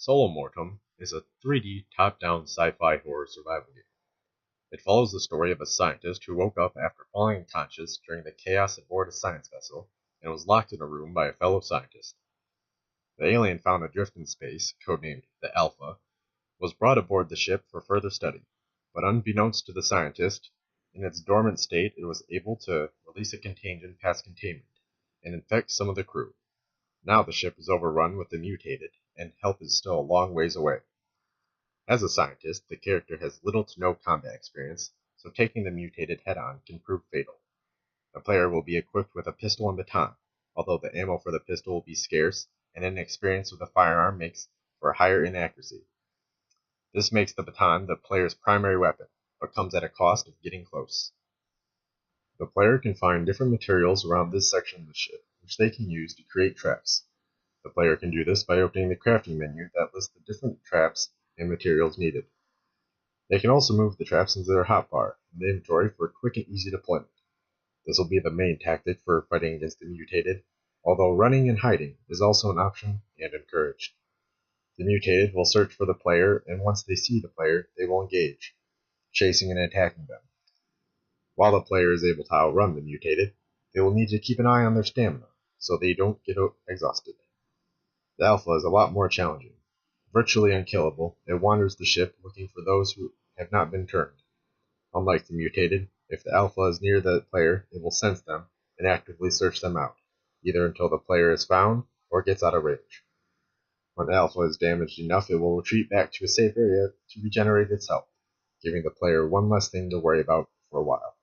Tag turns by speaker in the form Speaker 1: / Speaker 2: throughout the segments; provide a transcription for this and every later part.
Speaker 1: Mortem is a 3D top-down sci-fi horror survival game. It follows the story of a scientist who woke up after falling unconscious during the chaos aboard a science vessel and was locked in a room by a fellow scientist. The alien found adrift in space, codenamed the Alpha, was brought aboard the ship for further study, but unbeknownst to the scientist, in its dormant state it was able to release a contagion past containment and infect some of the crew. Now the ship is overrun with the mutated, and help is still a long ways away. As a scientist, the character has little to no combat experience, so taking the mutated head-on can prove fatal. The player will be equipped with a pistol and baton, although the ammo for the pistol will be scarce, and inexperience with a firearm makes for a higher inaccuracy. This makes the baton the player's primary weapon, but comes at a cost of getting close. The player can find different materials around this section of the ship, which they can use to create traps. The player can do this by opening the crafting menu that lists the different traps and materials needed. They can also move the traps into their hotbar in the inventory for quick and easy deployment. This will be the main tactic for fighting against the mutated, although running and hiding is also an option and encouraged. The mutated will search for the player, and once they see the player, they will engage, chasing and attacking them. While the player is able to outrun the mutated, they will need to keep an eye on their stamina, so they don't get exhausted. The Alpha is a lot more challenging. Virtually unkillable, it wanders the ship looking for those who have not been turned. Unlike the mutated, if the Alpha is near the player, it will sense them and actively search them out, either until the player is found or gets out of range. When the Alpha is damaged enough, it will retreat back to a safe area to regenerate its health, giving the player one less thing to worry about for a while.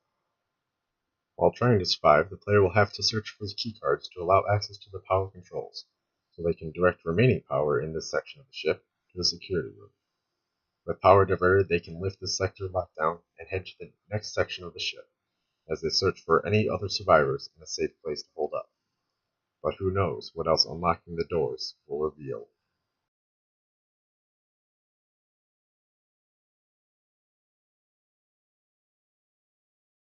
Speaker 1: While trying to survive, the player will have to search for the keycards to allow access to the power controls, so they can direct remaining power in this section of the ship to the security room. With power diverted, they can lift this sector lockdown and head to the next section of the ship, as they search for any other survivors in a safe place to hold up. But who knows what else unlocking the doors will reveal.